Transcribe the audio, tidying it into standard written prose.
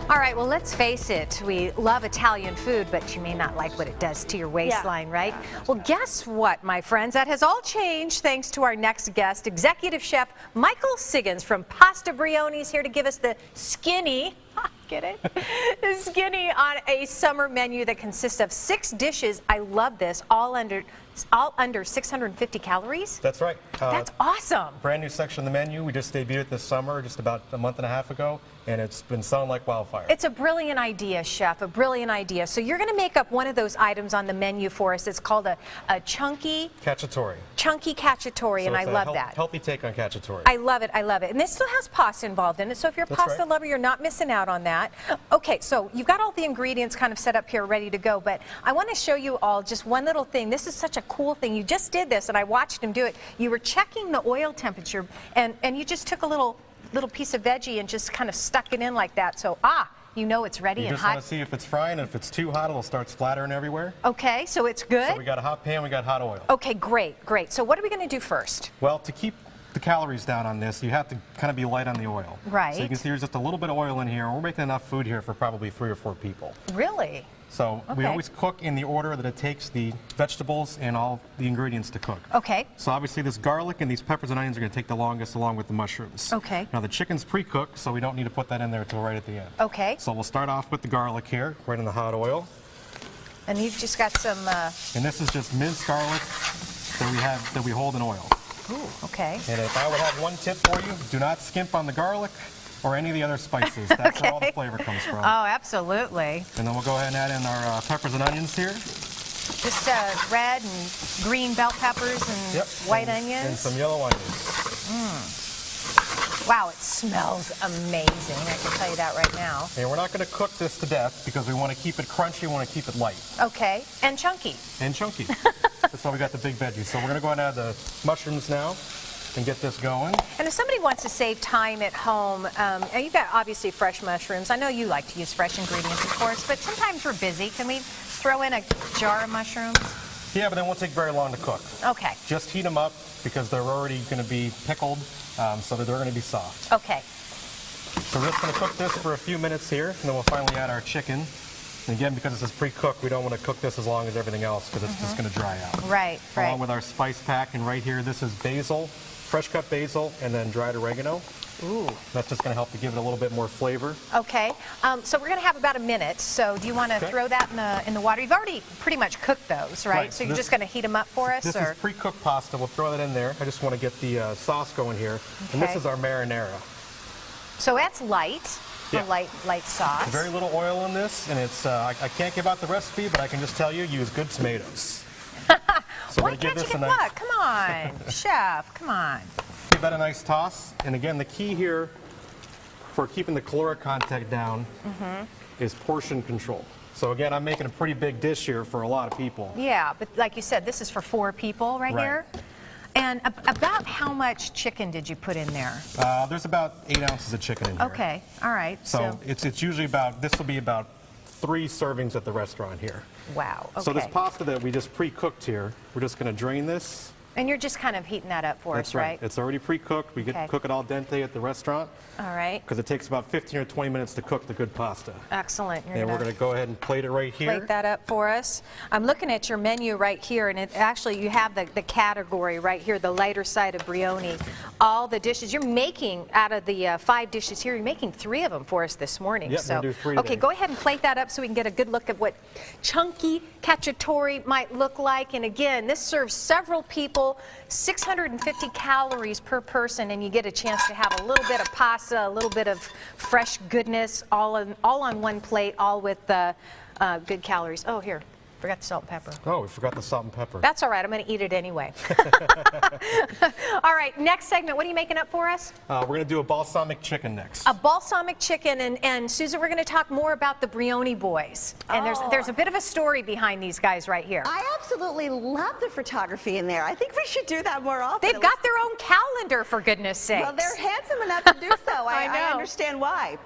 All right, well, let's face it. We love Italian food, but you may not like what it does to your waistline, right? Well, guess what, my friends? That has all changed thanks to our next guest, Executive Chef Michael Siggins from Pasta Brioni is here to give us the skinny, get it? The skinny on a summer menu that consists of 6 dishes. I love this, all under 650 calories. That's right. That's awesome. Brand new section of the menu. We just debuted it this summer, just about a month and a half ago, and it's been selling like wildfire. It's a brilliant idea, Chef, a brilliant idea. So you're going to make up one of those items on the menu for us. It's called a chunky Cacciatore. Chunky Cacciatore, So and I love that. Healthy take on Cacciatore. I love it, I love it. And this still has pasta involved in it, so if you're a pasta lover, you're not missing out on that. Okay, so you've got all the ingredients kind of set up here, ready to go, but I want to show you all just one little thing. This is such a cool thing. You just did this, and I watched him do it. You were checking the oil temperature, and you just took a little piece of veggie and just kind of stuck it in like that. So, you know it's ready and hot. You just want to see if it's frying, and if it's too hot, it'll start splattering everywhere. Okay, so it's good? So we got a hot pan, we got hot oil. Okay, great, great. So what are we going to do first? Well, to keep the calories down on this, you have to kind of be light on the oil. Right. So you can see there's just a little bit of oil in here, and we're making enough food here for probably 3 or 4 people. Really? So we always cook in the order that it takes the vegetables and all the ingredients to cook. Okay. So obviously this garlic and these peppers and onions are going to take the longest, along with the mushrooms. Okay. Now the chicken's pre-cooked, so we don't need to put that in there until right at the end. Okay. So we'll start off with the garlic here, right in the hot oil. And you've just got some... And this is just minced garlic that we hold in oil. Ooh, okay. And if I would have one tip for you, do not skimp on the garlic or any of the other spices. That's where all the flavor comes from. Oh, absolutely. And then we'll go ahead and add in our peppers and onions here. Just red and green bell peppers and white onions. And some yellow onions. Wow, it smells amazing. I can tell you that right now. And we're not going to cook this to death because we want to keep it crunchy, we want to keep it light. Okay, and chunky. And chunky. That's why we got the big veggies. So we're going to go ahead and add the mushrooms now and get this going. And if somebody wants to save time at home, and you've got obviously fresh mushrooms. I know you like to use fresh ingredients, of course, but sometimes we're busy. Can we throw in a jar of mushrooms? Yeah, but they won't take very long to cook. Okay. Just heat them up because they're already going to be pickled, so that they're going to be soft. Okay. So we're just going to cook this for a few minutes here, and then we'll finally add our chicken. And again, because this is pre-cooked, we don't want to cook this as long as everything else because it's just going to dry out. Right, right. Along with our spice pack, and right here, this is basil, fresh cut basil, and then dried oregano. Ooh. That's just going to help to give it a little bit more flavor. Okay. So we're going to have about a minute. So do you want to throw that in the water? You've already pretty much cooked those, right? So you're just going to heat them up for us? This is pre-cooked pasta. We'll throw that in there. I just want to get the sauce going here. Okay. And this is our marinara. So that's light. Light sauce. Very little oil in this, and it's I can't give out the recipe, but I can just tell you, use good tomatoes. So why can't you get what? Come on, Chef, come on. Give that a nice toss, and again, the key here for keeping the caloric content down is portion control. So again, I'm making a pretty big dish here for a lot of people. Yeah, but like you said, this is for 4 people right here. And about how much chicken did you put in there? There's about 8 ounces of chicken in here. Okay, all right. So it's usually this will be about 3 servings at the restaurant here. Wow, okay. So this pasta that we just pre-cooked here, we're just going to drain this. And you're just kind of heating that up for us, right? It's already pre-cooked. We get to cook it al dente at the restaurant. All right. Because it takes about 15 or 20 minutes to cook the good pasta. Excellent. And we're going to go ahead and plate it right here. Plate that up for us. I'm looking at your menu right here, and you have the category right here, the lighter side of Brioni. All the dishes you're making out of the 5 dishes here, you're making 3 of them for us this morning. Yep, so we'll do 3 okay, today. go ahead and plate that up so we can get a good look at what chunky Cacciatore might look like. And again, this serves several people, 650 calories per person, and you get a chance to have a little bit of pasta, a little bit of fresh goodness, all on one plate, all with good calories. Oh, here, forgot the salt and pepper. Oh, we forgot the salt and pepper. That's all right. I'm going to eat it anyway. All right, next segment. What are you making up for us? We're going to do a balsamic chicken next. A balsamic chicken, and Susan, we're going to talk more about the Brioni boys. And there's a bit of a story behind these guys right here. I absolutely love the photography in there. I think we should do that more often. They've got their own calendar, for goodness sakes. Well, they're handsome enough to do so. I know. I understand why.